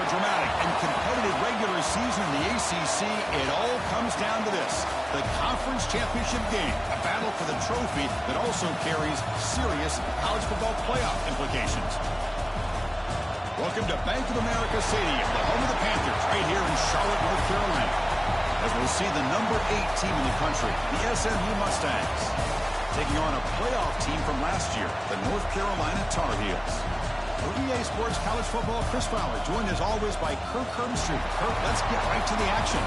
dramatic and competitive regular season in the ACC, it all comes down to this: the conference championship game, a battle for the trophy that also carries serious college football playoff implications. Welcome to Bank of America Stadium, the home of the Panthers, right here in Charlotte, North Carolina, as we'll see the number 8 team in the country, the SMU Mustangs, taking on a playoff team from last year, the North Carolina Tar Heels. For EA Sports College Football, Chris Fowler, joined as always by Kirk Herbstreit. Kirk, let's get right to the action.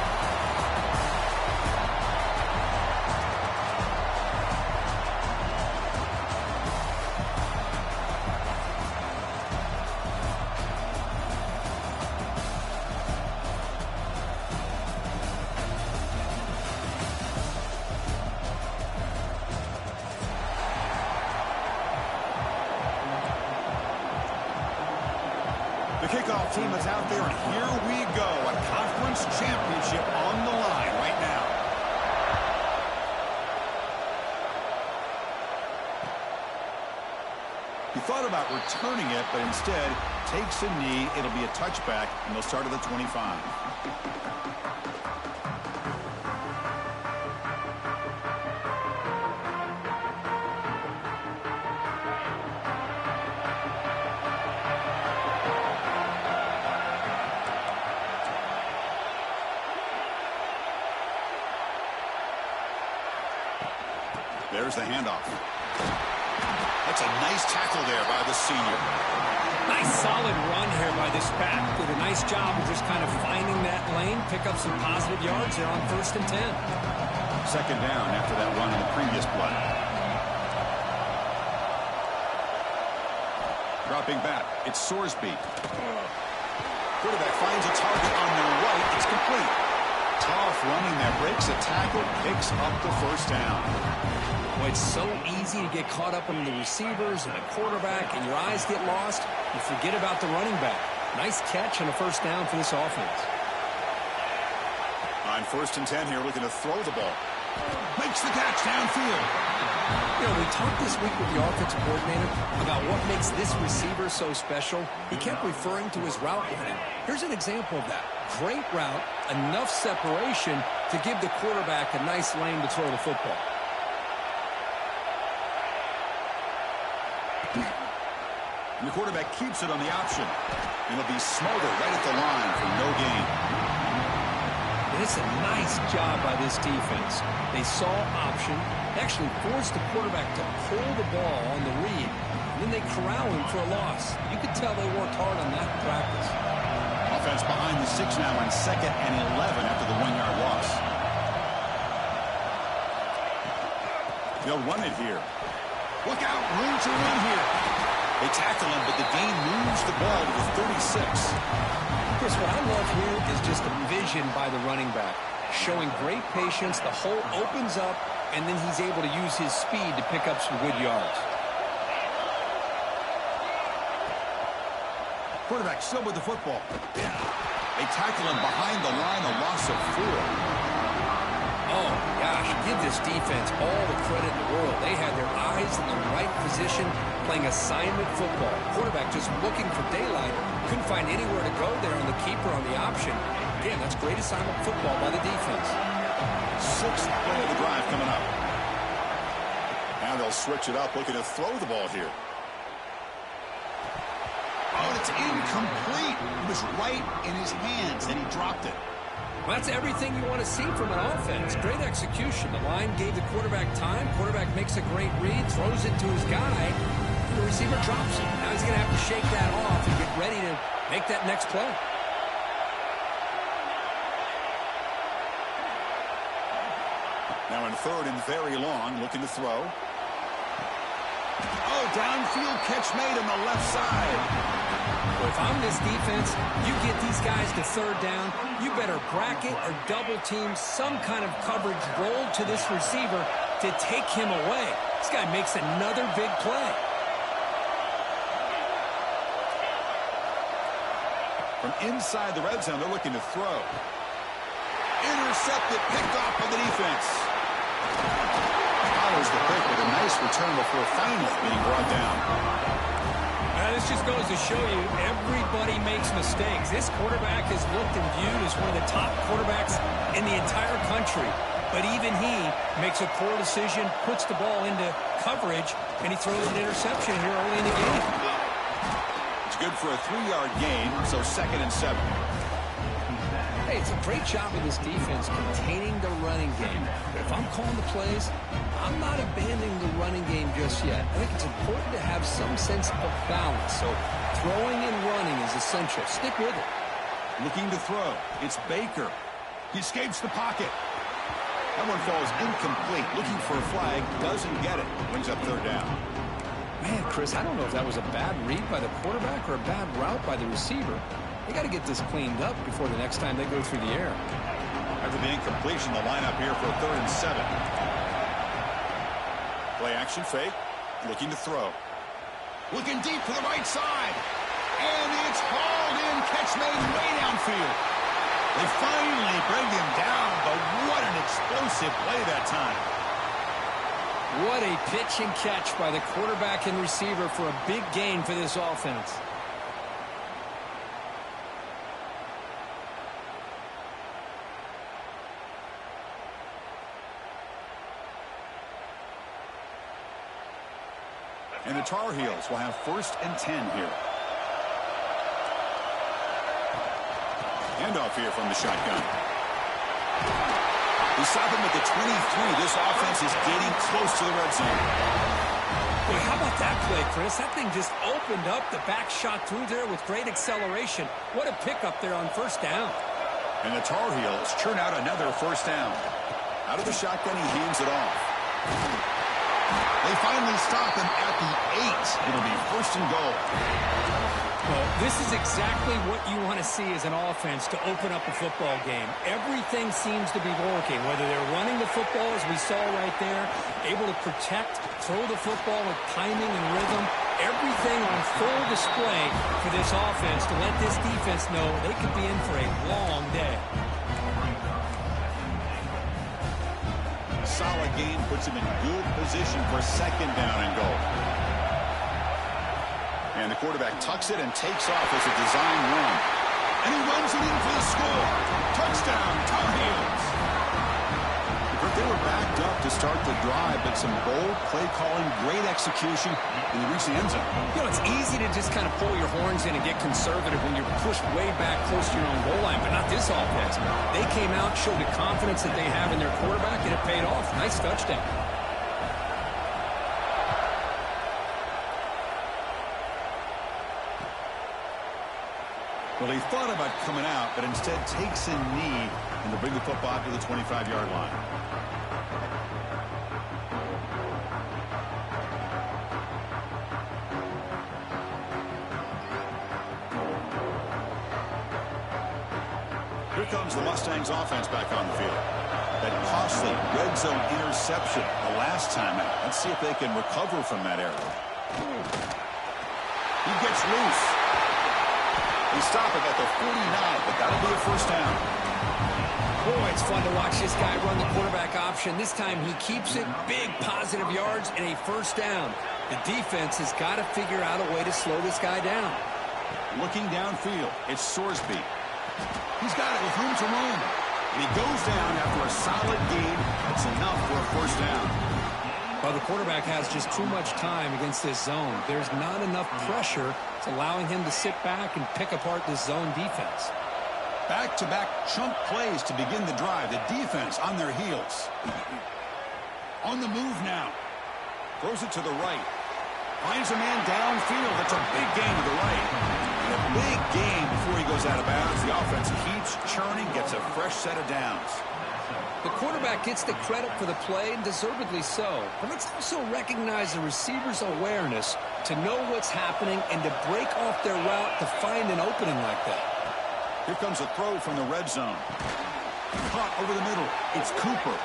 The kickoff team is out there, and here we go. A conference championship on the line right now. He thought about returning it, but instead takes a knee. It'll be a touchback, and they'll start at the 25. There's the handoff. That's a nice tackle there by the senior. Nice solid run here by this back. Did a nice job of just kind of finding that lane, pick up some positive yards there on 1st and 10. Second down after that run in the previous play. Dropping back, it's Sorsby. Quarterback finds a target on the right. It's complete. Tough running there, breaks a tackle, picks up the first down. Well, it's so easy to get caught up in the receivers and the quarterback, and your eyes get lost. You forget about the running back. Nice catch and a first down for this offense. On 1st and 10 here, looking to throw the ball. Makes the catch downfield. You know, we talked this week with the offensive coordinator about what makes this receiver so special. He kept referring to his route running. Here's an example of that. Great route, enough separation to give the quarterback a nice lane to throw the football. And the quarterback keeps it on the option. And it'll be smothered right at the line for no gain. And it's a nice job by this defense. They saw option, actually forced the quarterback to pull the ball on the read, and then they corral him for a loss. You could tell they worked hard on that in practice. Offense behind the 6 now on 2nd and 11 after the 1-yard loss. They'll run it here. Look out, room to run here. They tackle him, but the gain moves the ball to the 36. Chris, what I love here is just the vision by the running back. Showing great patience, the hole opens up, and then he's able to use his speed to pick up some good yards. Quarterback still with the football. They tackle him behind the line, a loss of 4. Oh, gosh, give this defense all the credit in the world. They had their eyes in the right position, playing assignment football. Quarterback just looking for daylight. Couldn't find anywhere to go there on the keeper on the option. Again, that's great assignment football by the defense. 6th play of the drive coming up. Now they'll switch it up, looking to throw the ball here. Oh, it's incomplete. It was right in his hands, and he dropped it. Well, that's everything you want to see from an offense. Great execution. The line gave the quarterback time. Quarterback makes a great read, throws it to his guy, and the receiver drops it. Now he's going to have to shake that off and get ready to make that next play. Now in 3rd and very long, looking to throw. Oh, downfield catch made on the left side. Well, if I'm this defense, you get these guys to 3rd down, you better bracket or double team some kind of coverage roll to this receiver to take him away. This guy makes another big play. From inside the red zone, they're looking to throw. Intercepted, picked off by the defense. Follows the pick with a nice return before finally being brought down. This just goes to show you everybody makes mistakes. This quarterback is looked and viewed as one of the top quarterbacks in the entire country. But even he makes a poor decision, puts the ball into coverage, and he throws an interception here early in the game. It's good for a 3-yard gain, so 2nd and 7. Hey, it's a great job of this defense containing the running game. But if I'm calling the plays, I'm not abandoning the running game just yet. I think it's important to have some sense of balance. So throwing and running is essential. Stick with it. Looking to throw. It's Baker. He escapes the pocket. That one falls incomplete. Looking for a flag. Doesn't get it. Brings up 3rd down. Man, Chris, I don't know if that was a bad read by the quarterback or a bad route by the receiver. They got to get this cleaned up before the next time they go through the air. After the incompletion, the lineup here for a 3rd and 7. Play action fake. Looking to throw. Looking deep to the right side. And it's hauled in. Catch made way downfield. They finally bring him down, but what an explosive play that time. What a pitch and catch by the quarterback and receiver for a big gain for this offense. And the Tar Heels will have 1st and 10 here. Handoff here from the shotgun. They stop him at the 23. This offense is getting close to the red zone. Boy, how about that play, Chris? That thing just opened up. The back shot through there with great acceleration. What a pickup there on 1st down. And the Tar Heels churn out another 1st down. Out of the shotgun, he hands it off. They finally stop him at the 8. It'll be 1st and goal. Well, this is exactly what you want to see as an offense to open up a football game. Everything seems to be working, whether they're running the football, as we saw right there, able to protect, throw the football with timing and rhythm. Everything on full display for this offense to let this defense know they could be in for a long day. A solid game puts him in good position for 2nd down and goal. And the quarterback tucks it and takes off as a design run. And he runs it in for the score. Touchdown, Tar Heels. But they were backed up to start the drive, but some bold play calling, great execution, and they reach the end zone. You know, it's easy to just kind of pull your horns in and get conservative when you're pushed way back close to your own goal line, but not this offense. They came out, showed the confidence that they have in their quarterback, and it paid off. Nice touchdown. Well, he thought about coming out, but instead takes a knee and to bring the football to the 25-yard line. Here comes the Mustangs offense back on the field. That costly red zone interception the last time out. Let's see if they can recover from that error. He gets loose. They stop it at the 49, but that'll be a 1st down. Boy, it's fun to watch this guy run the quarterback option. This time he keeps it, big positive yards, and a 1st down. The defense has got to figure out a way to slow this guy down. Looking downfield, it's Sorsby. He's got it with room to roam. And he goes down after a solid gain. That's enough for a 1st down. Well, the quarterback has just too much time against this zone. There's not enough pressure. It's allowing him to sit back and pick apart this zone defense. Back-to-back chunk plays to begin the drive. The defense on their heels. On the move now. Throws it to the right. Finds a man downfield. That's a big gain to the right. And a big gain before he goes out of bounds. The offense keeps churning, gets a fresh set of downs. The quarterback gets the credit for the play, and deservedly so. But let's also recognize the receiver's awareness to know what's happening and to break off their route to find an opening like that. Here comes a throw from the red zone. Caught over the middle. It's Cooper.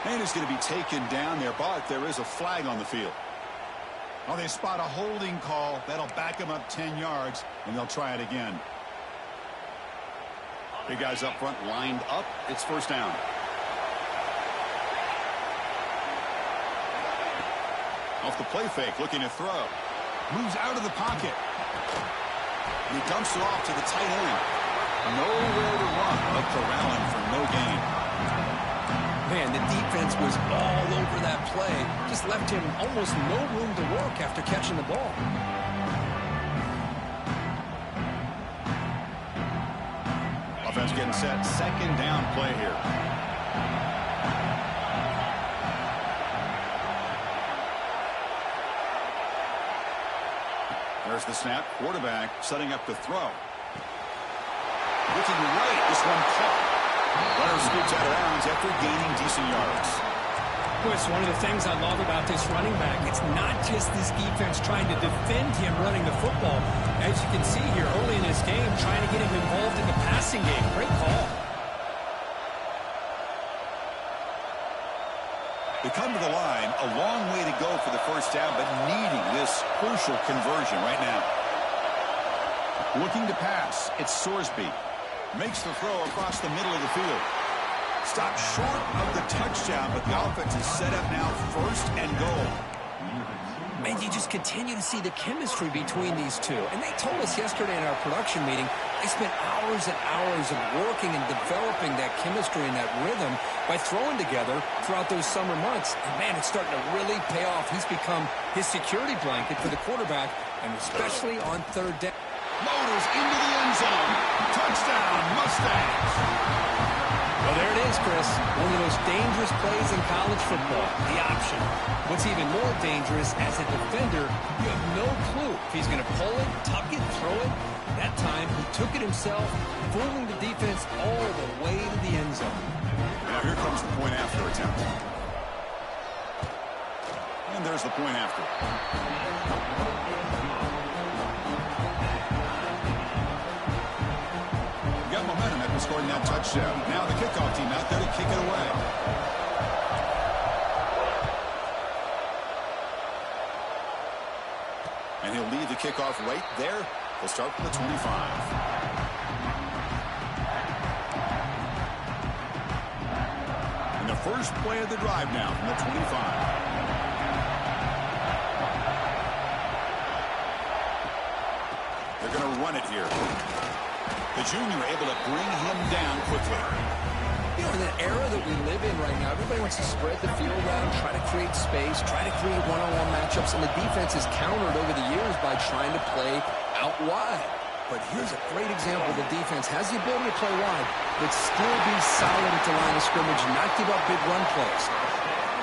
And he's going to be taken down there, but there is a flag on the field. Oh, they spot a holding call. That'll back him up 10 yards, and they'll try it again. Big guys up front lined up. It's 1st down. Off the play fake, looking to throw. Moves out of the pocket. He dumps it off to the tight end. Nowhere to run, but corralling for no gain. Man, the defense was all over that play. Just left him almost no room to work after catching the ball. Offense getting set. Second down play here. There's the snap. Quarterback setting up to throw. Looking right. This one caught. Runner scoots out of bounds after gaining decent yards. Chris, one of the things I love about this running back, it's not just this defense trying to defend him running the football. As you can see here early in this game, trying to get him involved in the passing game. Great call. They come to the line, a long way to go for the first down, but needing this crucial conversion right now. Looking to pass, it's Sorsby. Makes the throw across the middle of the field. Stopped short of the touchdown, but the offense is set up now first and goal. Man, you just continue to see the chemistry between these two. And they told us yesterday in our production meeting, they spent hours and hours of working and developing that chemistry and that rhythm by throwing together throughout those summer months. And man, it's starting to really pay off. He's become his security blanket for the quarterback, and especially on third down. Motors into the end zone. Touchdown, Mustangs. Well, there it is, Chris. One of the most dangerous plays in college football, the option. What's even more dangerous, as a defender, you have no clue if he's going to pull it, tuck it, throw it. That time, he took it himself, fooling the defense all the way to the end zone. Now here comes the point after attempt. And there's the point after. Got momentum after scoring that touchdown. Now the kickoff team out there to kick it away. And he'll leave the kickoff right there. He'll start from the 25. And the first play of the drive now from the 25. They're going to run it here. The junior able to bring him down quickly. You know, in the era that we live in right now, everybody wants to spread the field around, try to create space, try to create one-on-one matchups, and the defense has countered over the years by trying to play out wide. But here's a great example. The defense has the ability to play wide, but still be solid at the line of scrimmage and not give up big run plays.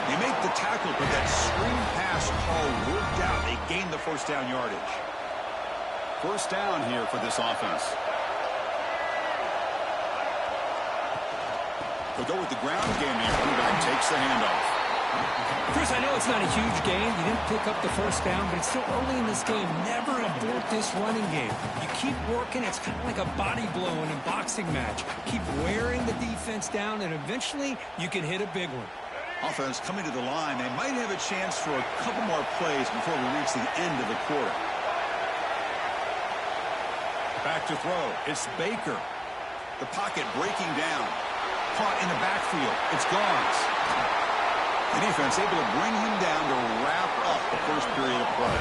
They make the tackle, but that screen pass call worked out. They gained the first down yardage. First down here for this offense. They'll go with the ground game here. Quarterback takes the handoff. Chris, I know it's not a huge game. You didn't pick up the first down, but it's still early in this game. Never abort this running game. You keep working. It's kind of like a body blow in a boxing match. Keep wearing the defense down, and eventually you can hit a big one. Offense coming to the line. They might have a chance for a couple more plays before we reach the end of the quarter. Back to throw. It's Baker. The pocket breaking down. Caught in the backfield. It's Gauns. The defense able to bring him down to wrap up the first period of play.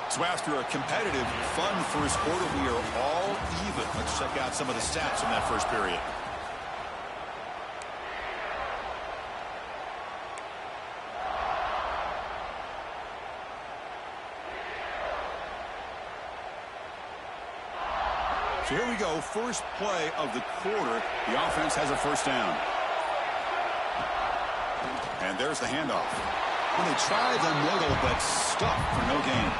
So after a competitive, fun first quarter, we are all even. Let's check out some of the stats from that first period. So here we go, first play of the quarter. The offense has a first down. And there's the handoff. Well, they tried the middle, but stuck for no gain.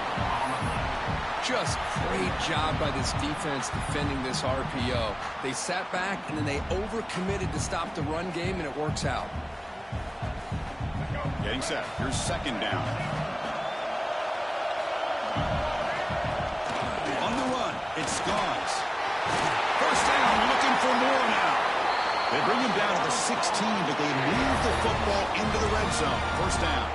Just great job by this defense defending this RPO. They sat back, and then they overcommitted to stop the run game, and it works out. Getting set. Here's second down. On the run, it's Gauns. First down, looking for more now. They bring him down to the 16, but they move the football into the red zone. First down.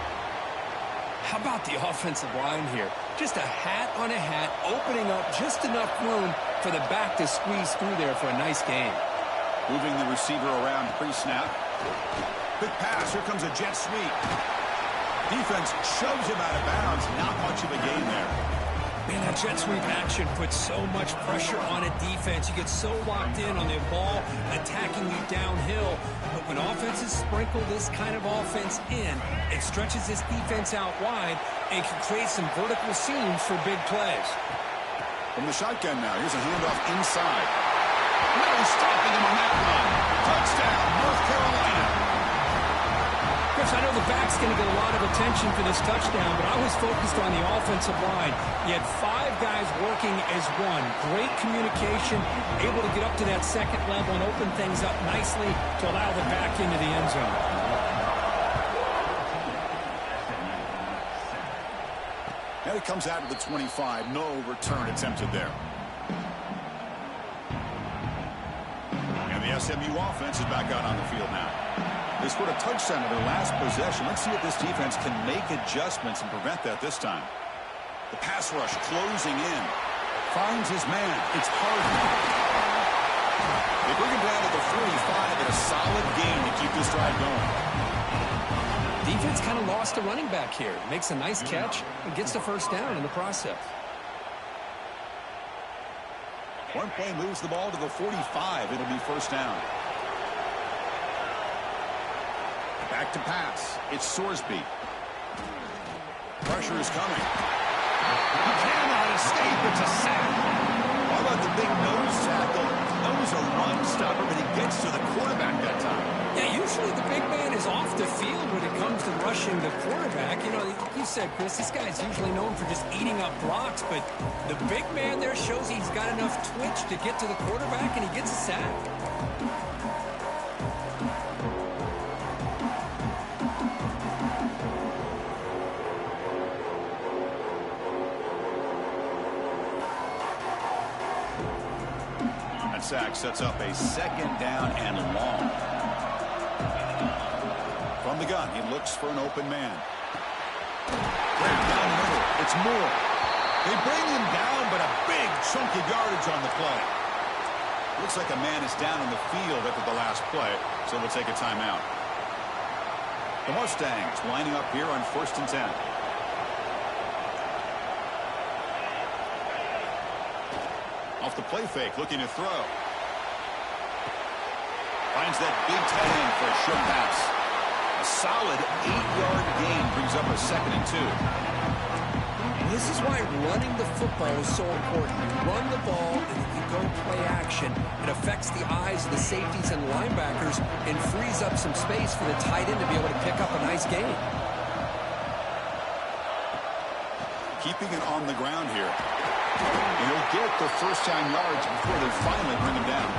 How about the offensive line here? Just a hat on a hat, opening up just enough room for the back to squeeze through there for a nice gain. Moving the receiver around pre-snap. Quick pass. Here comes a jet sweep. Defense shoves him out of bounds. Not much of a gain there. Man, that jet sweep action puts so much pressure on a defense. You get so locked in on the ball attacking you downhill. But when offenses sprinkle this kind of offense in, it stretches this defense out wide and can create some vertical seams for big plays. From the shotgun now, here's a handoff inside. No stopping him on that run. Touchdown, North Carolina. Chris, I know the back's going to get a lot of attention for this touchdown, but I was focused on the offensive line. You had 5 guys working as one. Great communication, able to get up to that second level and open things up nicely to allow the back into the end zone. And it comes out to the 25. No return attempted there. And the SMU offense is back out on the field now. They scored a touchdown in their last possession. Let's see if this defense can make adjustments and prevent that this time. The pass rush closing in. Finds his man. It's Harden. They bring him down to the 45 and a solid gain to keep this drive going. Defense kind of lost a running back here. Makes a nice catch and gets the first down in the process. One play moves the ball to the 45. It'll be first down. Back to pass. It's Sorsby. Pressure is coming. He cannot escape. It's a sack. How about the big nose tackle? That was a run stopper, but he gets to the quarterback that time. Yeah, usually the big man is off the field when it comes to rushing the quarterback. You know, you said, Chris, this guy's usually known for just eating up blocks, but the big man there shows he's got enough twitch to get to the quarterback, and he gets a sack. Sack sets up a second down and long. From the gun, he looks for an open man. Grab down the middle. It's Moore. They bring him down, but a big chunk of yardage on the play. Looks like a man is down on the field after the last play, so we'll take a timeout. The Mustangs lining up here on 1st and 10. Off the play fake, looking to throw. Finds that big tight end for a short pass. A solid 8-yard gain brings up a 2nd and 2. This is why running the football is so important. You run the ball, and if you go play action, it affects the eyes of the safeties and linebackers and frees up some space for the tight end to be able to pick up a nice gain. Keeping it on the ground here. And he'll get the first down yards before they finally bring him down.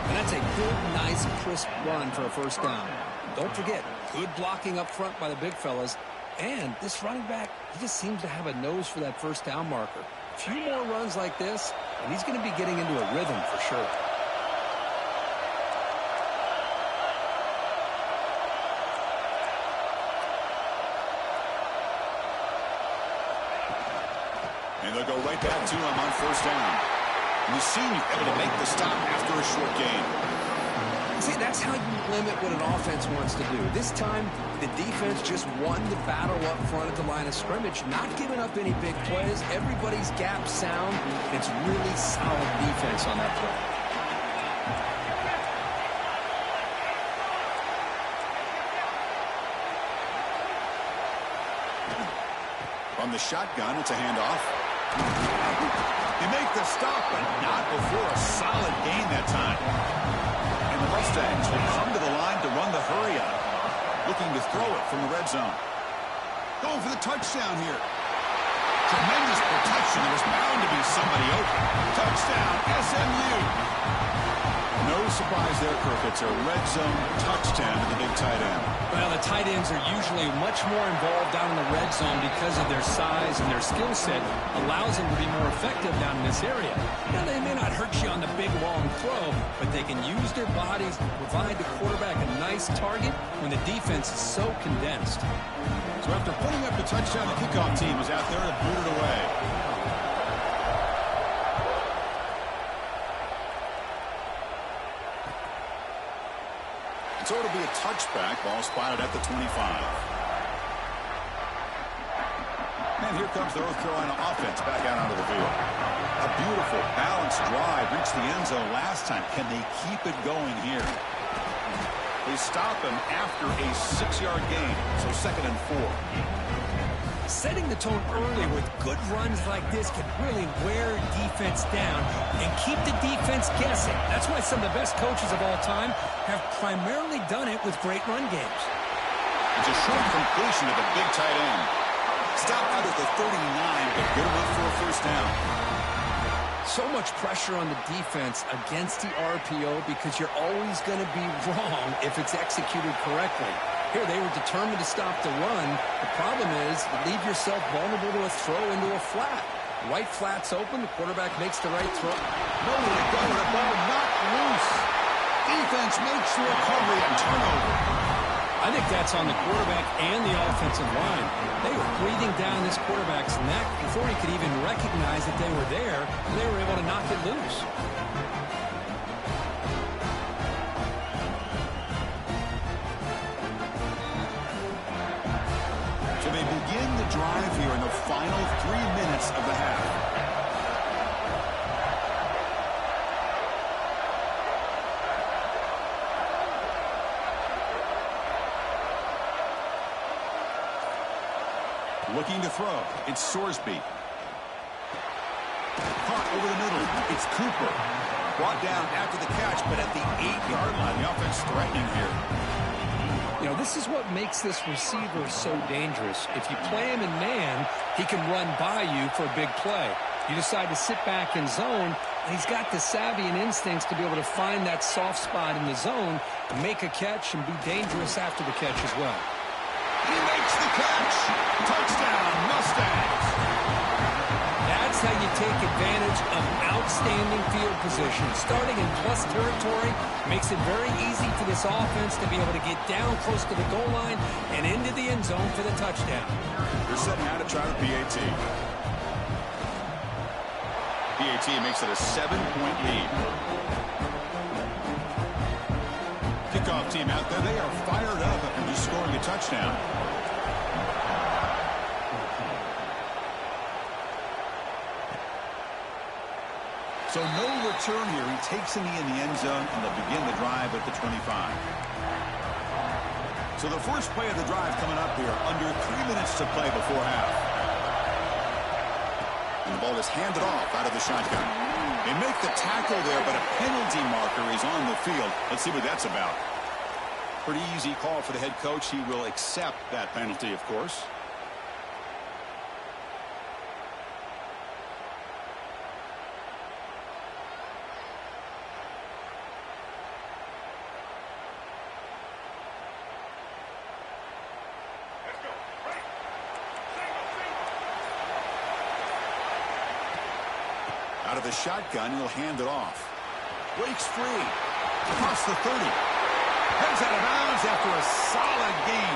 And that's a good, nice, crisp run for a first down. Don't forget, good blocking up front by the big fellas. And this running back, he just seems to have a nose for that first down marker. A few more runs like this, and he's going to be getting into a rhythm for sure. And they'll go right back to him on first down. And the senior able to make the stop after a short gain. See, that's how you limit what an offense wants to do. This time, the defense just won the battle up front at the line of scrimmage, not giving up any big plays. Everybody's gap sound. It's really solid defense on that play. From the shotgun, it's a handoff. They make the stop, but not before a solid gain that time. And the Mustangs will come to the line to run the hurry up, looking to throw it from the red zone. Going for the touchdown here. Tremendous protection. There was bound to be somebody open. Touchdown, SMU. No surprise there, Kirk. It's a red zone touchdown to the big tight end. Well, the tight ends are usually much more involved down in the red zone because of their size and their skill set allows them to be more effective down in this area. Now, they may not hurt you on the big, long throw, but they can use their bodies to provide the quarterback a nice target when the defense is so condensed. So after putting up the touchdown, the kickoff team was out there to boot it away. So it'll be a touchback. Ball spotted at the 25. And here comes the North Carolina offense back out onto the field. A beautiful, balanced drive. Reached the end zone last time. Can they keep it going here? They stop him after a 6-yard gain. So 2nd and 4. Setting the tone early with good runs like this can really wear defense down and keep the defense guessing. That's why some of the best coaches of all time have primarily done it with great run games. It's a short completion to the big tight end. Stopped out at the 39, but good enough for a first down. So much pressure on the defense against the RPO because you're always going to be wrong if it's executed correctly. Here, they were determined to stop the run. The problem is you leave yourself vulnerable to a throw into a flat. Right flat's open. The quarterback makes the right throw. Nowhere to go. The ball knocked loose. Defense makes the recovery and turnover. I think that's on the quarterback and the offensive line. They were breathing down this quarterback's neck before he could even recognize that they were there, and they were able to knock it loose. So they begin the drive here in the final 3 minutes of the half. Looking to throw. It's Sorsby. Caught over the middle. It's Cooper. Brought down after the catch, but at the 8-yard line. The offense threatening here. You know, this is what makes this receiver so dangerous. If you play him in man, he can run by you for a big play. You decide to sit back in zone, and he's got the savvy and instincts to be able to find that soft spot in the zone, make a catch, and be dangerous after the catch as well. He makes the catch. Touchdown, Mustangs. That's how you take advantage of outstanding field position. Starting in plus territory makes it very easy for this offense to be able to get down close to the goal line and into the end zone for the touchdown. They're setting out to try the PAT. PAT makes it a 7-point lead. Kickoff team out there. They are fired up after just scoring a touchdown. So no return here. He takes in the end zone, and they'll begin the drive at the 25. So the first play of the drive coming up here, under 3 minutes to play before half. And the ball is handed off out of the shotgun. They make the tackle there, but a penalty marker is on the field. Let's see what that's about. Pretty easy call for the head coach. He will accept that penalty, of course. Out of the shotgun, he'll hand it off. Breaks free. Across the 30. Heads out of bounds after a solid gain.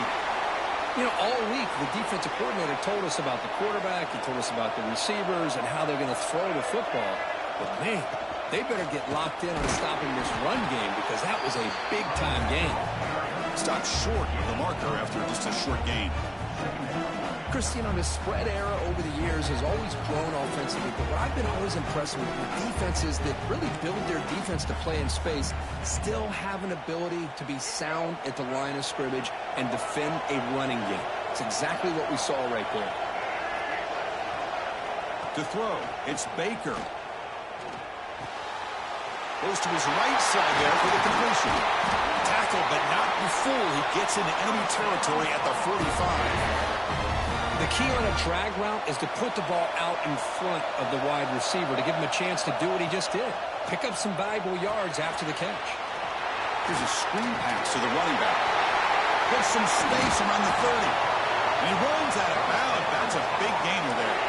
You know, all week, the defensive coordinator told us about the quarterback. He told us about the receivers and how they're going to throw the football. But, man, they better get locked in on stopping this run game because that was a big-time game. Stopped short of the marker after just a short gain. Chris, you know, the spread era over the years has always grown offensively, but what I've been always impressed with defenses that really build their defense to play in space still have an ability to be sound at the line of scrimmage and defend a running game. It's exactly what we saw right there. To throw, it's Baker. Goes to his right side there for the completion. Tackle, but not before he gets into enemy territory at the 45. The key on a drag route is to put the ball out in front of the wide receiver to give him a chance to do what he just did. Pick up some valuable yards after the catch. Here's a screen pass to the running back. Puts some space around the 30. And he runs out of bounds. That's a big gainer there.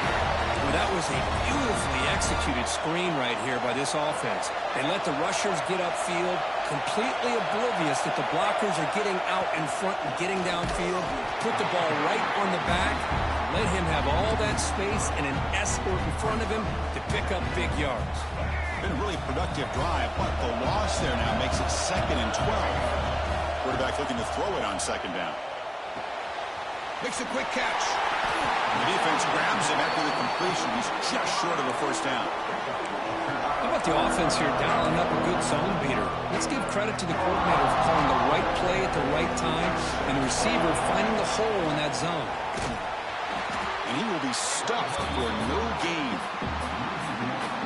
Well, that was a beautifully executed screen right here by this offense. They let the rushers get upfield, completely oblivious that the blockers are getting out in front and getting downfield. Put the ball right on the back, let him have all that space and an escort in front of him to pick up big yards. Been a really productive drive, but the loss there now makes it 2nd and 12. Quarterback looking to throw it on second down. Makes a quick catch. The defense grabs him after the completion. He's just short of a first down. How about the offense here dialing up a good zone beater? Let's give credit to the coordinator for calling the right play at the right time and the receiver finding the hole in that zone. And he will be stuffed for no gain.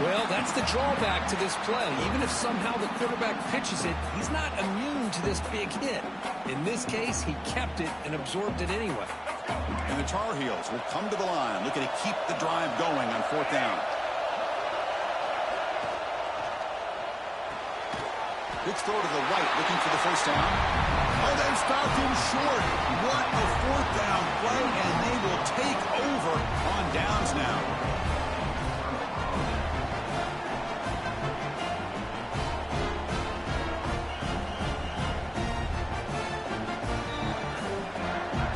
Well, that's the drawback to this play. Even if somehow the quarterback pitches it, he's not immune to this big hit. In this case, he kept it and absorbed it anyway. And the Tar Heels will come to the line, looking to keep the drive going on fourth down. Big throw to the right, looking for the first down. Oh, they stopped him short. What a fourth down play, and they will take over on downs now.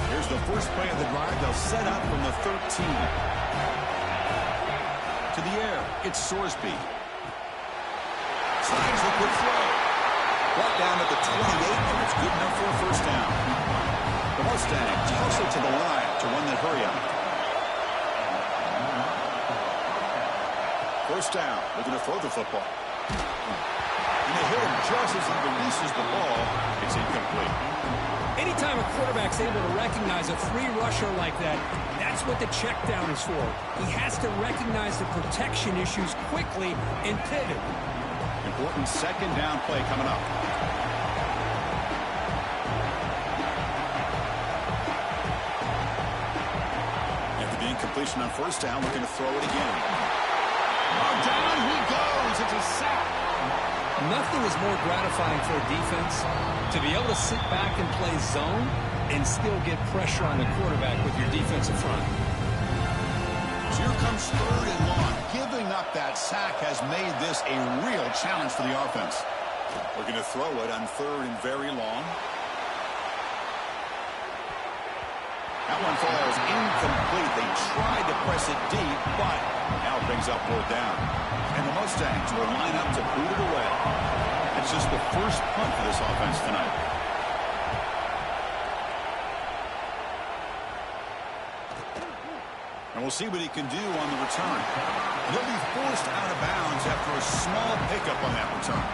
Here's the first play of the drive. They'll set up from the 13. To the air, it's Sorsby. Slides the quick throw. Brought down at the 28, and it's good enough for a first down. The Mustangs hustle to the line to run the hurry up. First down, looking to throw the football. And they hit him just as he releases the ball. It's incomplete. Anytime a quarterback's able to recognize a free rusher like that, that's what the check down is for. He has to recognize the protection issues quickly and pivot. Important second down play coming up. After the incompletion on first down, looking to throw it again. Oh, down he goes. It's a sack. Nothing is more gratifying for a defense to be able to sit back and play zone and still get pressure on the quarterback with your defensive front. So here comes third and long. Giving up that sack has made this a real challenge for the offense. Looking to throw it on third and very long. That one falls incomplete. They tried to press it deep, but now it brings up fourth down. And the Mustangs will line up to boot it away. That's just the first punt for this offense tonight. And we'll see what he can do on the return. He'll be forced out of bounds after a small pickup on that return.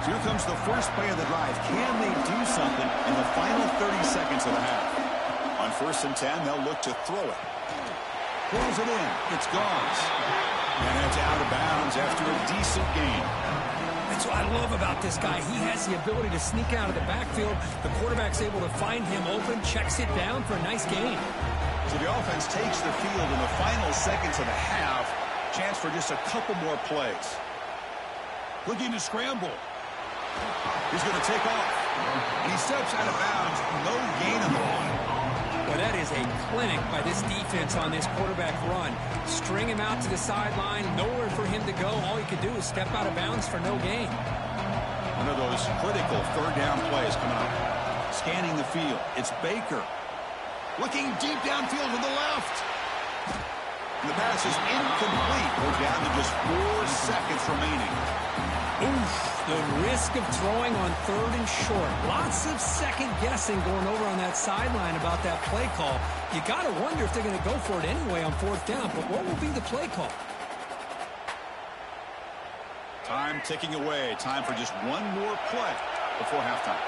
So here comes the first play of the drive. Can they do something in the final 30 seconds of the half? On first and 10, they'll look to throw it. Throws it in. It's gone. And it's out of bounds after a decent gain. That's what I love about this guy. He has the ability to sneak out of the backfield. The quarterback's able to find him open, checks it down for a nice gain. So the offense takes the field in the final seconds of the half. Chance for just a couple more plays. Looking to scramble. He's going to take off. And he steps out of bounds. No gain on the line. Well, that is a clinic by this defense on this quarterback run. String him out to the sideline, nowhere for him to go. All he could do is step out of bounds for no gain. One of those critical third down plays coming up. Scanning the field. It's Baker. Looking deep downfield to the left. And the pass is incomplete. We're down to just 4 seconds remaining. Oof, the risk of throwing on third and short. Lots of second guessing going over on that sideline about that play call. You got to wonder if they're going to go for it anyway on fourth down, but what will be the play call? Time ticking away. Time for just one more play before halftime.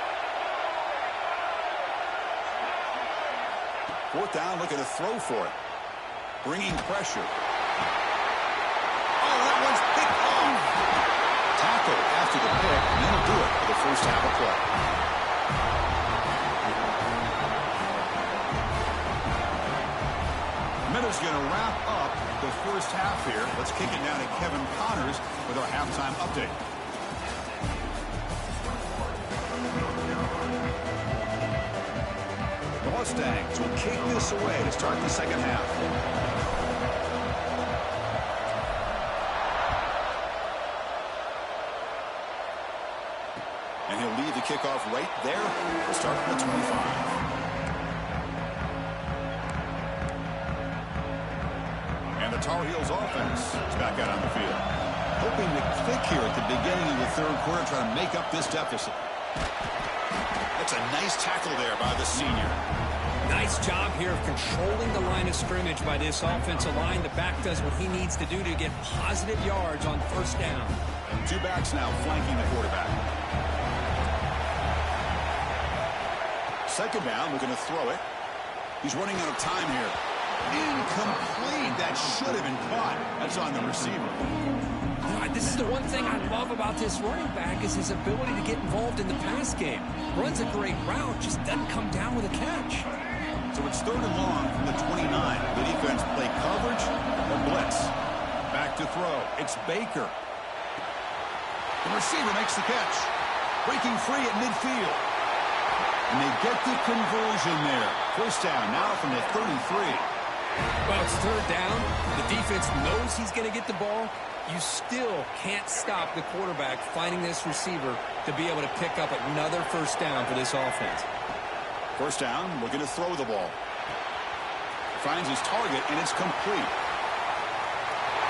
Fourth down, looking to throw for it. Bringing pressure. Oh, that one's picked off. Tackle after the pick, and that'll do it for the first half of play. Minute's going to wrap up the first half here. Let's kick it down to Kevin Connors with our halftime update. The Mustangs will kick this away to start the second half. And he'll leave the kickoff right there. We'll start from the 25. Tar Heels offense is back out on the field. Hoping to click here at the beginning of the third quarter, trying to make up this deficit. That's a nice tackle there by the senior. Nice job here of controlling the line of scrimmage by this offensive line. The back does what he needs to do to get positive yards on first down. Two backs now flanking the quarterback. Second down, looking to throw it. He's running out of time here. Incomplete. That should have been caught. That's on the receiver. This is the one thing I love about this running back is his ability to get involved in the pass game. Runs a great route, just doesn't come down with a catch. So it's third and long from the 29. The defense play coverage or blitz. Back to throw. It's Baker. The receiver makes the catch. Breaking free at midfield. And they get the conversion there. First down now from the 33. Well, it's third down. The defense knows he's going to get the ball. You still can't stop the quarterback finding this receiver to be able to pick up another first down for this offense. First down, looking to throw the ball. Finds his target, and it's complete.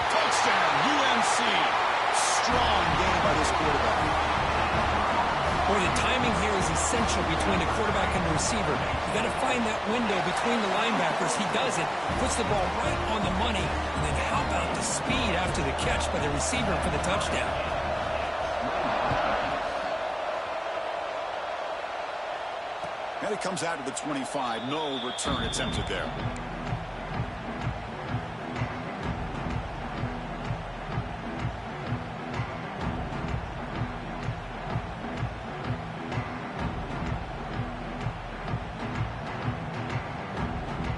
Touchdown, UNC. Strong game by this quarterback. Boy, the timing here is essential between the quarterback and the receiver. You got to find that window between the linebackers. He does it, puts the ball right on the money, and then how about the speed after the catch by the receiver for the touchdown? And it comes out to the 25. No return attempted there.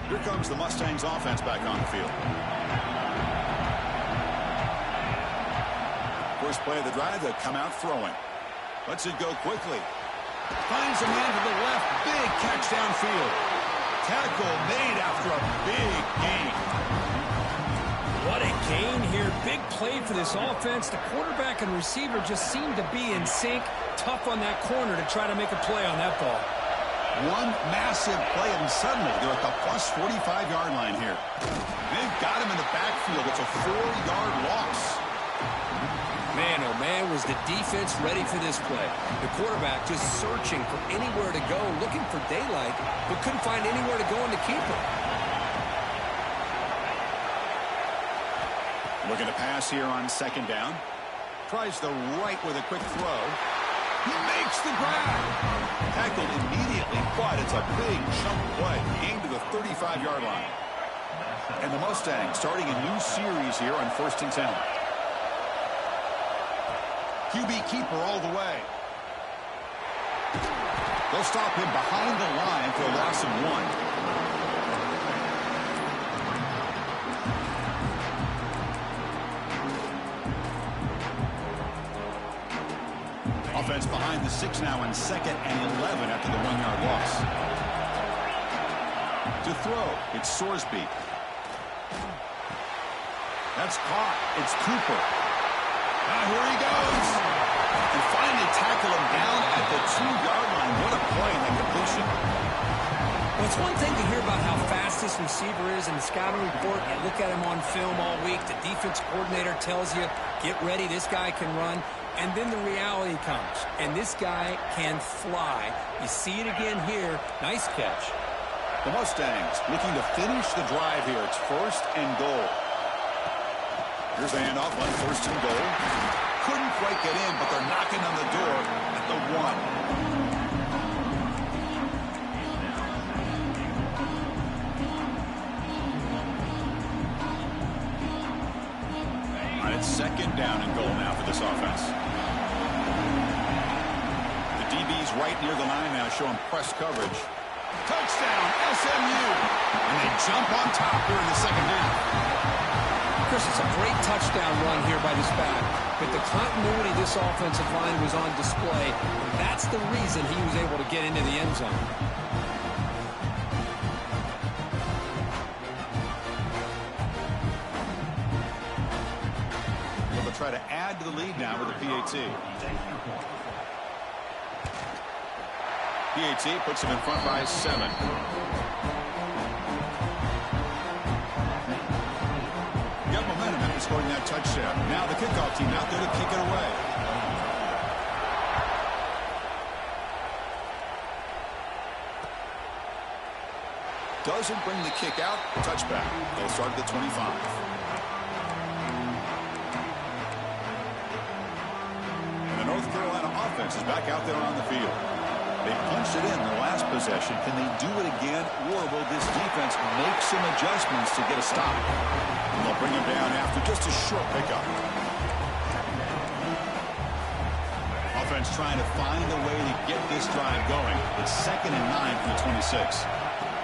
Here comes the Mustangs offense back on the field. First play of the drive, they'll come out throwing. Lets it go quickly. Finds a man to the left. Big catch downfield. Tackle made after a big gain. What a gain here. Big play for this offense. The quarterback and receiver just seem to be in sync. Tough on that corner to try to make a play on that ball. One massive play, and suddenly they're at the plus 45-yard line here. They've got him in the backfield. It's a 4-yard loss. Man, oh man, was the defense ready for this play. The quarterback just searching for anywhere to go, looking for daylight, but couldn't find anywhere to go in the keeper. Looking to pass here on second down. Tries the right with a quick throw. He makes the grab. Tackled immediately, but it's a big chunk play. Aimed to the 35-yard line. And the Mustangs starting a new series here on 1st and 10. QB keeper all the way. They'll stop him behind the line for a loss of 1. Offense behind the 6 now on 2nd and 11 after the 1-yard loss. To throw, it's Sorsby. That's caught. It's Cooper. Now here he goes. And finally tackle him down at the 2-yard line. What a play in that completion. Well, it's one thing to hear about how fast this receiver is in the scouting report. You look at him on film all week. The defense coordinator tells you, get ready, this guy can run. And then the reality comes, and this guy can fly. You see it again here. Nice catch. The Mustangs looking to finish the drive here. It's 1st and goal. Here's the handoff on 1st and goal. Couldn't quite get in, but they're knocking on the door at the 1. All right, it's 2nd down and goal now for this offense. The DB's right near the line now, showing press coverage. Touchdown, SMU! And they jump on top here in the second half. Chris, it's a great touchdown run here by this back, but the continuity of this offensive line was on display. That's the reason he was able to get into the end zone. They'll try to add to the lead now with the PAT. PAT puts him in front by 7. scoring that touchdown. Now the kickoff team out there to kick it away. Doesn't bring the kick out. Touchback. They'll start at the 25. And the North Carolina offense is back out there on the field. They punched it in the last possession. Can they do it again, or will this defense make some adjustments to get a stop? And they'll bring him down after just a short pickup. Offense trying to find a way to get this drive going. It's 2nd and 9 from the 26.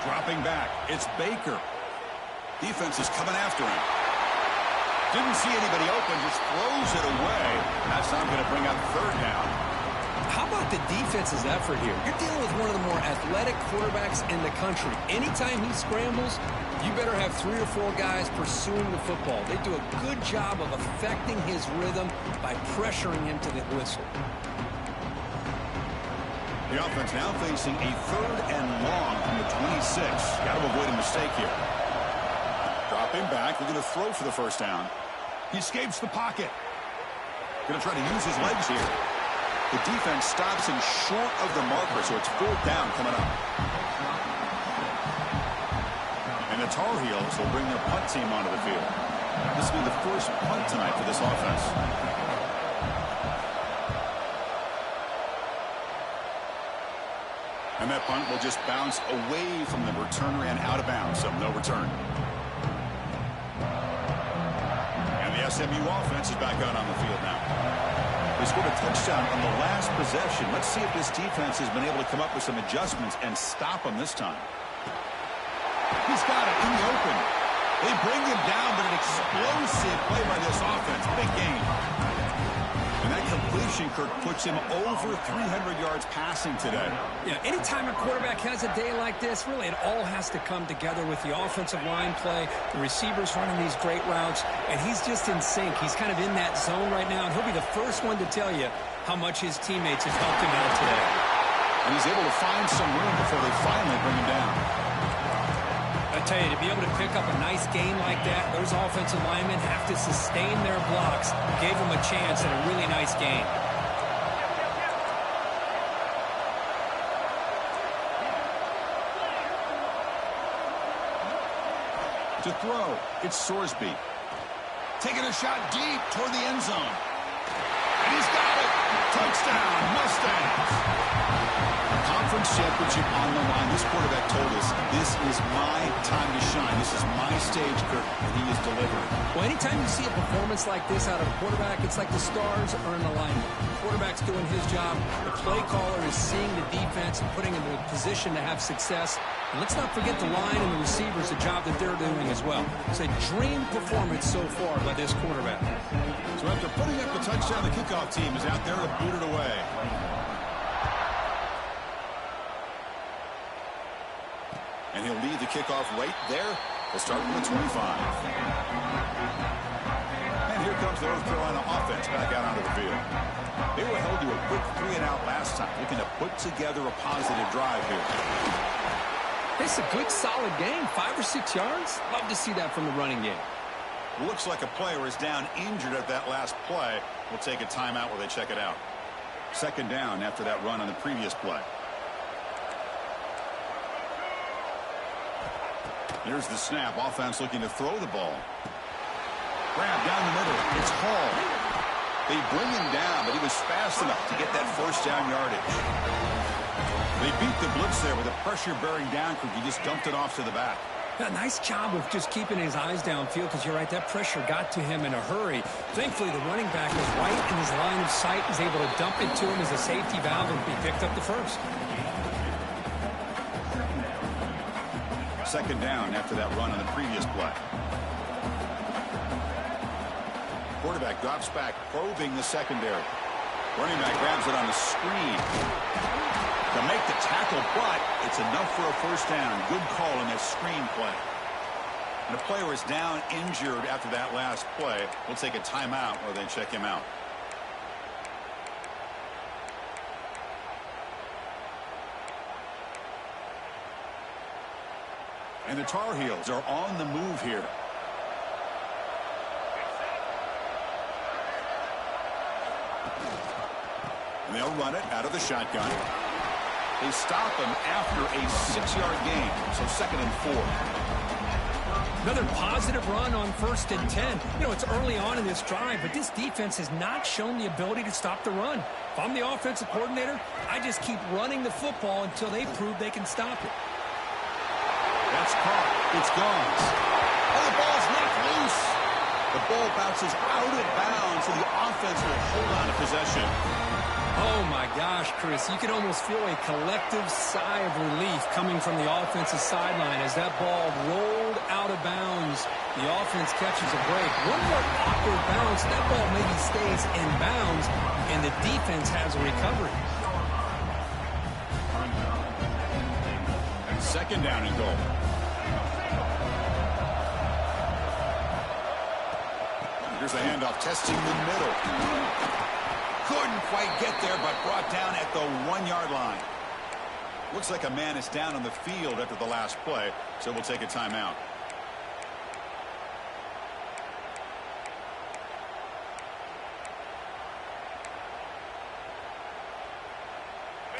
Dropping back, it's Baker. Defense is coming after him. Didn't see anybody open, just throws it away. That's not going to bring up 3rd down. How about the defense's effort here? You're dealing with one of the more athletic quarterbacks in the country. Anytime he scrambles, you better have 3 or 4 guys pursuing the football. They do a good job of affecting his rhythm by pressuring him to the whistle. The offense now facing a 3rd and long from the 26. Got to avoid a mistake here. Dropping back. They're going to throw for the 1st down. He escapes the pocket. Going to try to use his legs here. The defense stops him short of the marker, so it's 4th down coming up. And the Tar Heels will bring their punt team onto the field. This will be the first punt tonight for this offense. And that punt will just bounce away from the returner and out of bounds, so no return. And the SMU offense is back out on the field now. They scored a touchdown on the last possession. Let's see if this defense has been able to come up with some adjustments and stop them this time. He's got it in the open. They bring him down, but an explosive play by this offense. Big gain. And that completion, Kirk, puts him over 300 yards passing today. Yeah, anytime a quarterback has a day like this, really it all has to come together with the offensive line play, the receivers running these great routes, and he's just in sync. He's kind of in that zone right now, and he'll be the first one to tell you how much his teammates have helped him out today. And he's able to find some room before they finally bring him down. I tell you, to be able to pick up a nice gain like that, those offensive linemen have to sustain their blocks. Gave them a chance at a really nice gain. To throw, it's Sorsby. Taking a shot deep toward the end zone. And he's got it. Touchdown, Mustangs. Conference championship on the line. This quarterback told us, this is my time to shine. This is my stage, Kirk, and he is delivering. Well, anytime you see a performance like this out of a quarterback, it's like the stars are in alignment. The quarterback's doing his job. The play caller is seeing the defense and putting him in a position to have success. And let's not forget the line and the receivers, the job that they're doing as well. It's a dream performance so far by this quarterback. So after putting up the touchdown, the kickoff team is out there to boot it away. And he'll lead the kickoff right there. We'll start with the 25. And here comes the North Carolina offense back out onto the field. They were held to a quick 3-and-out last time, looking to put together a positive drive here. It's a good, solid game. 5 or 6 yards. Love to see that from the running game. Looks like a player is down injured at that last play. We'll take a timeout while they check it out. 2nd down after that run on the previous play. Here's the snap. Offense looking to throw the ball. Grab down the middle. It's Hall. They bring him down, but he was fast enough to get that 1st down yardage. They beat the blitz there with the pressure bearing down. He just dumped it off to the back. A nice job of just keeping his eyes downfield, because you're right, that pressure got to him in a hurry. Thankfully, the running back was right in his line of sight. He's able to dump it to him as a safety valve, and he picked up the 1st. 2nd down after that run on the previous play. Quarterback drops back, probing the secondary. Running back grabs it on the screen to make the tackle, but it's enough for a 1st down. Good call on that screen play. And the player is down injured after that last play. We'll take a timeout while they check him out. And the Tar Heels are on the move here. They'll run it out of the shotgun. They stop him after a 6-yard gain, so 2nd and 4. Another positive run on 1st and 10. You know, it's early on in this drive, but this defense has not shown the ability to stop the run. If I'm the offensive coordinator, I just keep running the football until they prove they can stop it. That's caught. It's gone. Oh, the ball's knocked loose. The ball bounces out of bounds, so the offense will hold on to possession. Oh, my gosh, Chris. You can almost feel a collective sigh of relief coming from the offensive sideline as that ball rolled out of bounds. The offense catches a break. One more awkward bounce, that ball maybe stays in bounds, and the defense has a recovery. And 2nd down and goal. Here's a handoff, testing the middle. Couldn't quite get there, but brought down at the 1-yard line. Looks like a man is down on the field after the last play, so we'll take a timeout.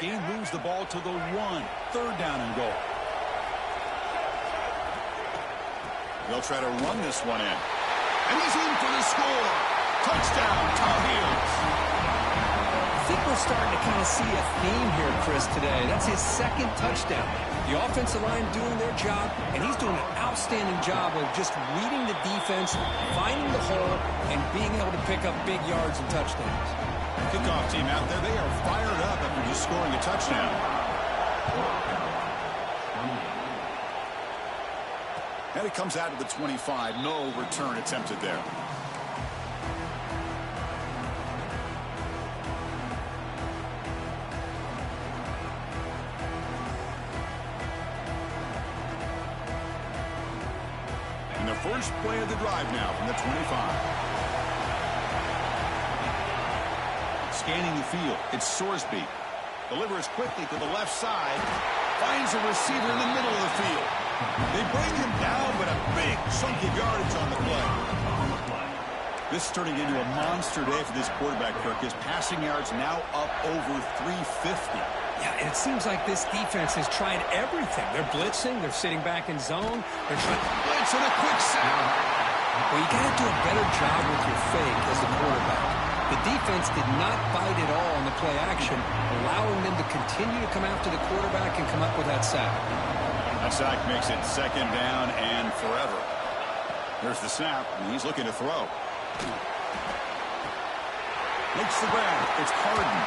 Gain moves the ball to the 1. 3rd down and goal. They'll try to run this one in. And he's in for the score. Touchdown, Tar Heels. I think we're starting to kind of see a theme here, Chris, today. That's his 2nd touchdown. The offensive line doing their job, and he's doing an outstanding job of just reading the defense, finding the hole, and being able to pick up big yards and touchdowns. Kickoff team out there, they are fired up after just scoring a touchdown. And it comes out to the 25. No return attempted there. And the first play of the drive now from the 25. Scanning the field, it's Sorsby. Delivers quickly to the left side. Finds a receiver in the middle of the field. They bring him down, but a big chunk of yardage on the play. This is turning into a monster day for this quarterback, Kirk. His passing yards now up over 350. Yeah, and it seems like this defense has tried everything. They're blitzing, they're sitting back in zone, they're trying to blitz and a quick sack. Well, you got to do a better job with your fake as a quarterback. The defense did not bite at all on the play action, allowing them to continue to come after the quarterback and come up with that sack. That sack makes it 2nd down and forever. There's the snap, and he's looking to throw. Makes the grab. It's Carden.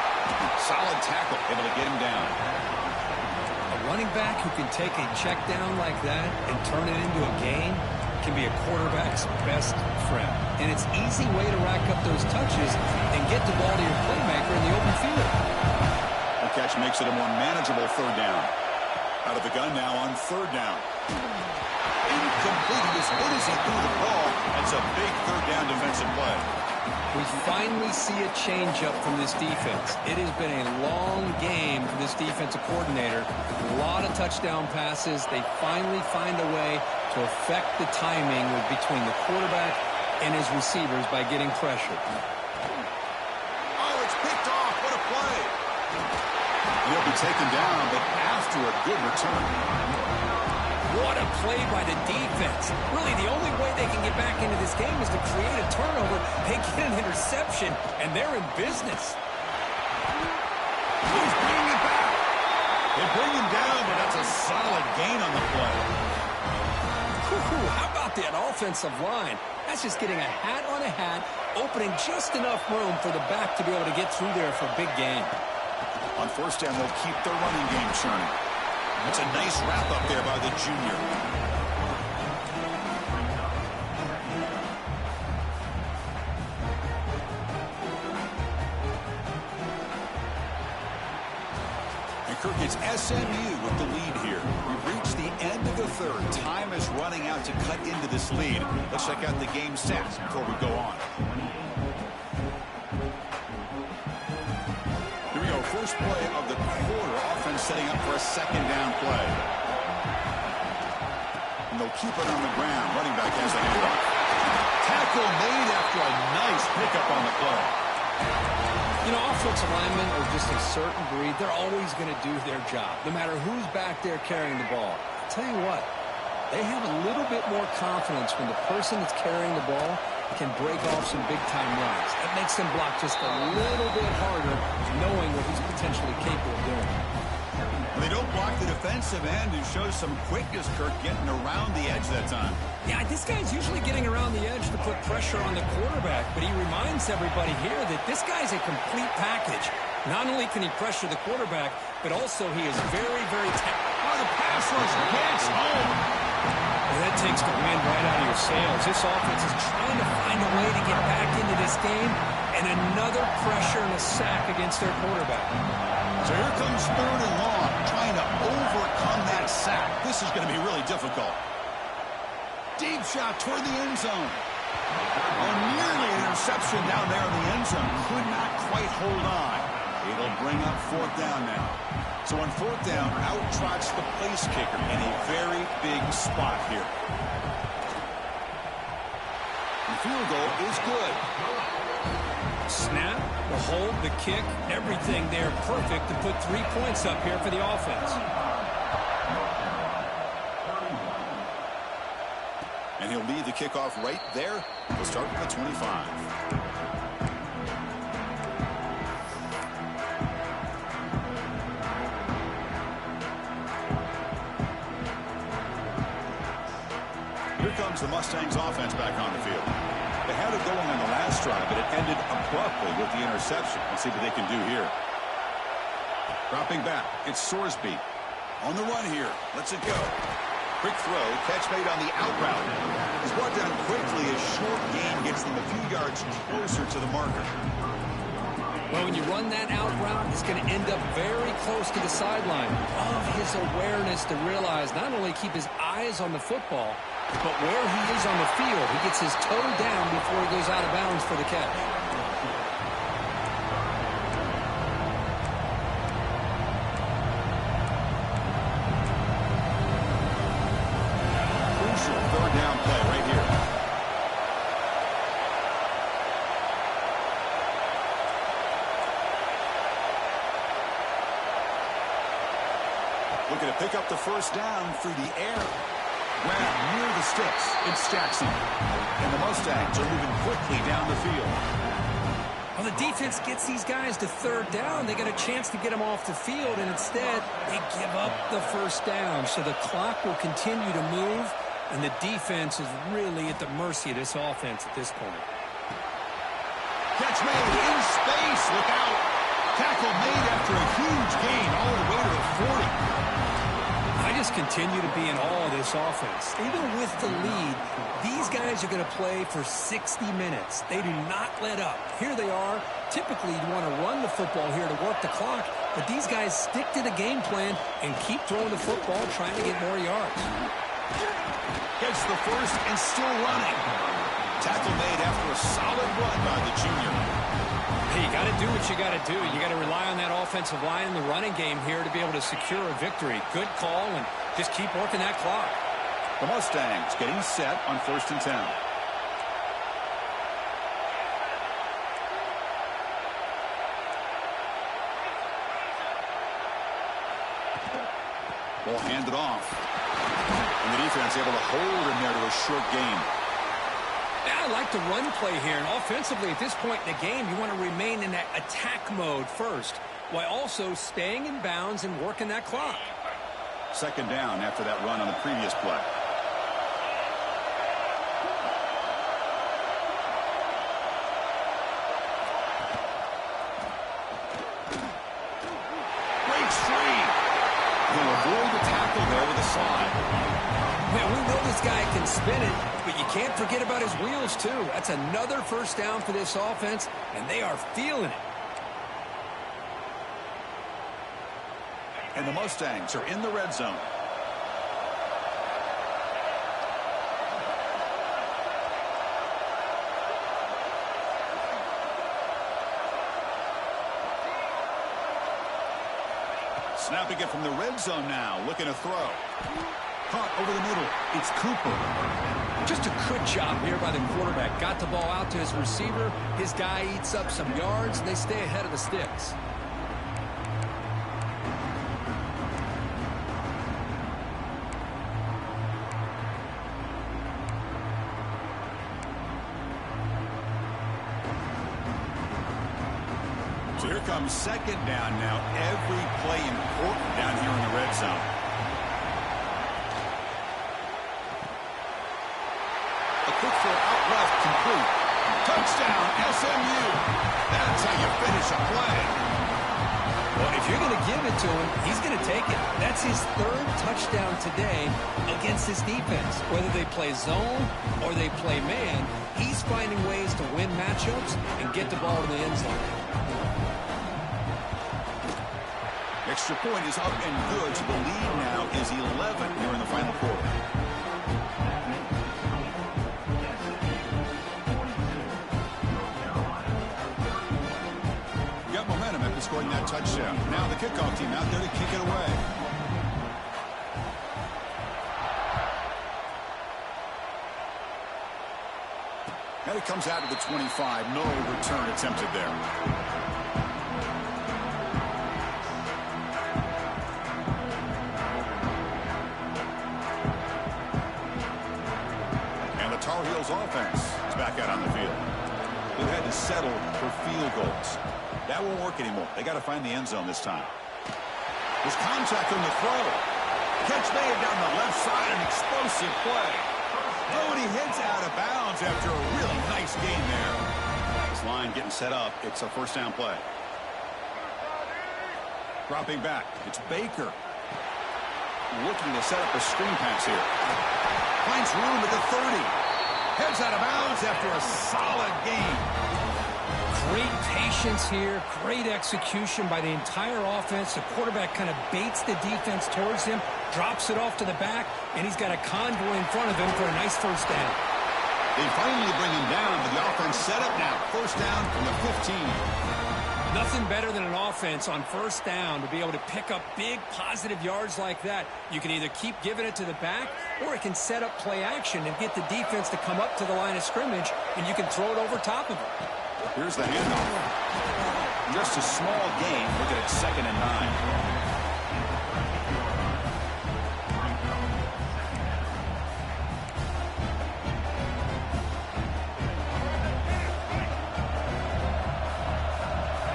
Solid tackle, able to get him down. A running back who can take a check down like that and turn it into a gain can be a quarterback's best friend. And it's an easy way to rack up those touches and get the ball to your playmaker in the open field. The catch makes it a more manageable 3rd down. Out of the gun now on 3rd down. Incomplete. As good as he threw the ball, that's a big 3rd down defensive play. We finally see a change-up from this defense. It has been a long game for this defensive coordinator. A lot of touchdown passes. They finally find a way to affect the timing between the quarterback and his receivers by getting pressure. Oh, it's picked off. What a play. He'll be taken down, but after a good return. What a play by the defense. Really, the only way they can get back into this game is to create a turnover. They get an interception, and they're in business. He's bringing it back. They bring him down, but that's a solid gain on the play. How about that offensive line? That's just getting a hat on a hat, opening just enough room for the back to be able to get through there for a big gain. On 1st down, they'll keep their running game churning. That's a nice wrap up there by the junior. And Kirk, it's SMU with the lead here. We've reached the end of the 3rd. Time is running out to cut into this lead. Let's check out the game stats before we go on. Here we go. First play of the quarter. Offense setting up for a 2nd down play. And they'll keep it on the ground. Running back has a handoff. Tackle made after a nice pickup on the play. You know, offensive linemen are just a certain breed. They're always going to do their job, no matter who's back there carrying the ball. I'll tell you what, they have a little bit more confidence when the person that's carrying the ball can break off some big-time runs. That makes them block just a little bit harder, knowing what he's potentially capable of doing. They don't block the defensive end, who shows some quickness, Kirk, getting around the edge that time. Yeah, this guy's usually getting around the edge to put pressure on the quarterback, but he reminds everybody here that this guy's a complete package. Not only can he pressure the quarterback, but also he is very, very Oh, the pass rush gets home. Well, that takes the wind right out of your sails. This offense is trying to find a way to get back into this game, and another pressure and a sack against their quarterback. So here comes 3rd and long, trying to overcome that sack. This is going to be really difficult. Deep shot toward the end zone. Oh, nearly an interception down there in the end zone. Could not quite hold on. It'll bring up 4th down now. So on 4th down, out trots the place kicker in a very big spot here. The field goal is good. Snap, the hold, the kick, everything there perfect to put 3 points up here for the offense. And he'll lead the kickoff right there. We'll start with the 25. Here comes the Mustangs offense back on the field. They had it going on the last drive, but it ended abruptly with the interception. Let's see what they can do here. Dropping back, it's Sorsby. On the run here, lets it go. Quick throw, catch made on the out route. He's brought down quickly as short gain gets them a few yards closer to the marker. Well, when you run that out route, it's going to end up very close to the sideline. Love his awareness to realize not only keep his eyes on the football, but where he is on the field, he gets his toe down before he goes out of bounds for the catch. Crucial 3rd down play right here. Looking to pick up the 1st down through the air. Grab near the sticks. It's Jackson. And the Mustangs are moving quickly down the field. Well, the defense gets these guys to 3rd down. They get a chance to get them off the field, and instead they give up the 1st down. So the clock will continue to move, and the defense is really at the mercy of this offense at this point. Catch made in space. Look out. Tackle made after a huge gain all the way to the 40. I just continue to be in awe of this offense. Even with the lead, these guys are going to play for 60 minutes. They do not let up. Here they are. Typically, you want to run the football here to work the clock, but these guys stick to the game plan and keep throwing the football, trying to get more yards. Gets the 1st and still running. Tackle made after a solid run by the junior. Hey, you got to do what you got to do. You got to rely on that offensive line in the running game here to be able to secure a victory. Good call, and just keep working that clock. The Mustangs getting set on 1st and 10. Ball handed off. And the defense able to hold him there to a short gain. Yeah, I like the run play here. And offensively, at this point in the game, you want to remain in that attack mode first, while also staying in bounds and working that clock. 2nd down after that run on the previous play. Breaks free. He'll avoid the tackle there with a slide. Man, we know this guy can spin it, but you can't forget about his wheels, too. That's another 1st down for this offense, and they are feeling it. And the Mustangs are in the red zone. Snapping it from the red zone now, looking to throw. Caught over the middle. It's Cooper. Just a good job here by the quarterback. Got the ball out to his receiver. His guy eats up some yards, and they stay ahead of the sticks. So here comes second down now. Every play important down here in the red zone. A quick throw out left, complete. Touchdown, SMU. That's how you finish a play. Well, if you're going to give it to him, he's going to take it. That's his third touchdown today against his defense. Whether they play zone or they play man, he's finding ways to win matchups and get the ball to the end zone. Extra point is up and good. So the lead now is 11 here in the final quarter. Got momentum after scoring that touchdown. Now the kickoff team out there to kick it away. And it comes out of the 25. No return attempted there. Tar Heels offense is back out on the field. They've had to settle for field goals. That won't work anymore. They got to find the end zone this time. There's contact on the throw. Catch made down the left side, an explosive play. Oh, and he heads out of bounds after a really nice game there. This line getting set up. It's a first down play. Dropping back. It's Baker. Looking to set up a screen pass here. Finds room at the 30. Heads out of bounds after a solid game. Great patience here. Great execution by the entire offense. The quarterback kind of baits the defense towards him, drops it off to the back, and he's got a convoy in front of him for a nice first down. They finally bring him down, but the offense set up now. First down from the 15. Nothing better than an offense on first down to be able to pick up big positive yards like that. You can either keep giving it to the back, or it can set up play action and get the defense to come up to the line of scrimmage, and you can throw it over top of it. Here's the handoff. Just a small gain. Look at it, 2nd and 9.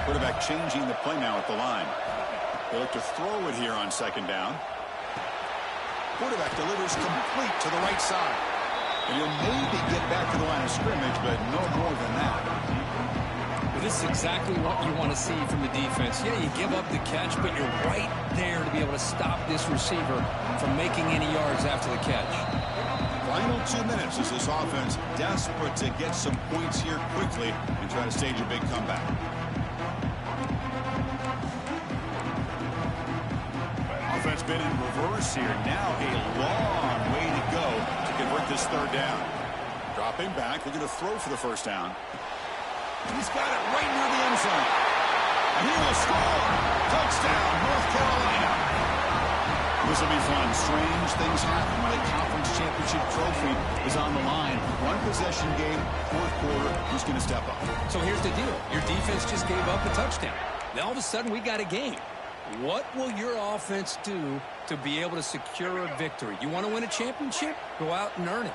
Quarterback changing the play now at the line. They look to throw it here on 2nd down. Quarterback delivers complete to the right side. And he'll maybe get back to the line of scrimmage, but no more than that. Well, this is exactly what you want to see from the defense. Yeah, you give up the catch, but you're right there to be able to stop this receiver from making any yards after the catch. Final 2 minutes as this offense desperate to get some points here quickly and try to stage a big comeback. Offense been in reverse here. Now a long way to go to convert this 3rd down. Dropping back, looking to throw for the first down. He's got it right near the end zone. And he will score. Touchdown, North Carolina. This will be fun. Strange things happen when a conference championship trophy is on the line. One possession game, 4th quarter. Who's going to step up? So here's the deal. Your defense just gave up a touchdown. Now all of a sudden we got a game. What will your offense do to be able to secure a victory? You want to win a championship? Go out and earn it.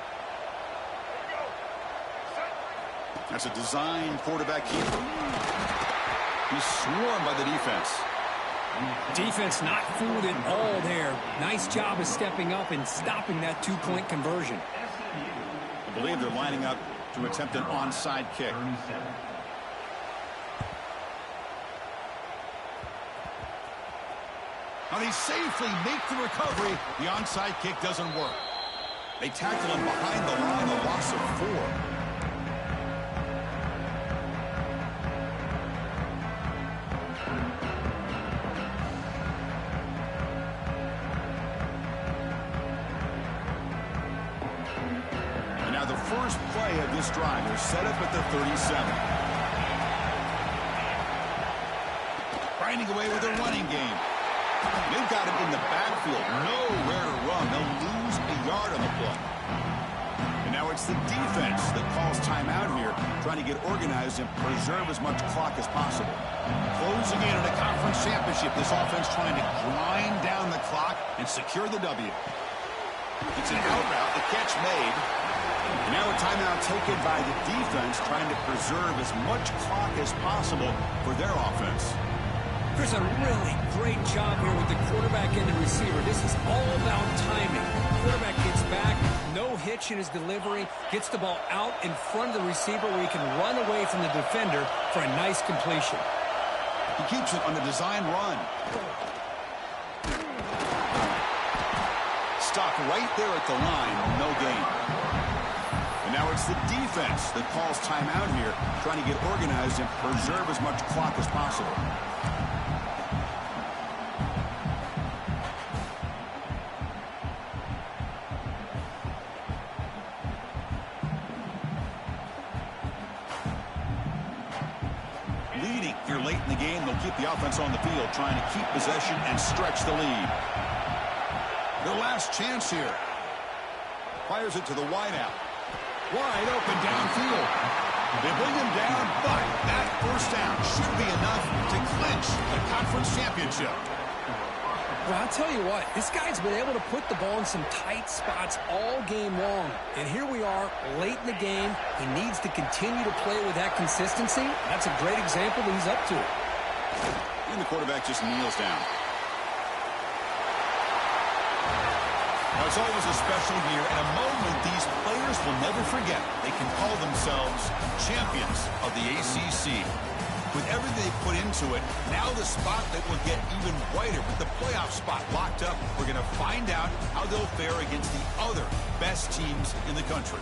That's a design quarterback keeper. He's swarmed by the defense. Defense not fooled at all there. Nice job of stepping up and stopping that 2-point conversion. I believe they're lining up to attempt an onside kick. Now they safely make the recovery. The onside kick doesn't work. They tackle him behind the line, a loss of 4. And now the first play of this drive is set up at the 37. Grinding away with a running game. They've got him in the backfield. Nowhere to run. They'll lose yard on the play. And now it's the defense that calls timeout here, trying to get organized and preserve as much clock as possible. Closing in on a conference championship, this offense trying to grind down the clock and secure the W. It's an out route, the catch made. And now a timeout taken by the defense, trying to preserve as much clock as possible for their offense. There's a really great job here with the quarterback and the receiver. This is all about timing. Quarterback gets back, no hitch in his delivery, gets the ball out in front of the receiver where he can run away from the defender for a nice completion. He keeps it on the design run. Stopped right there at the line, no gain. And now it's the defense that calls timeout here, trying to get organized and preserve as much clock as possible. Leading here late in the game, they'll keep the offense on the field, trying to keep possession and stretch the lead. Their last chance here. Fires it to the wideout. Wide open downfield. They bring him down, but that first down should be enough to clinch the conference championship. Well, I'll tell you what, this guy's been able to put the ball in some tight spots all game long. And here we are, late in the game. He needs to continue to play with that consistency. That's a great example that he's up to. And the quarterback just kneels down. Now, it's always a special year and a moment these players will never forget. They can call themselves champions of the ACC. With everything they put into it, now the spotlight will get even brighter. With the playoff spot locked up, we're going to find out how they'll fare against the other best teams in the country.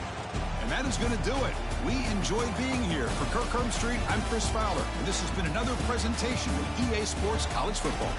And that is going to do it. We enjoyed being here. For Kirk Street, I'm Chris Fowler, and this has been another presentation of EA Sports College Football.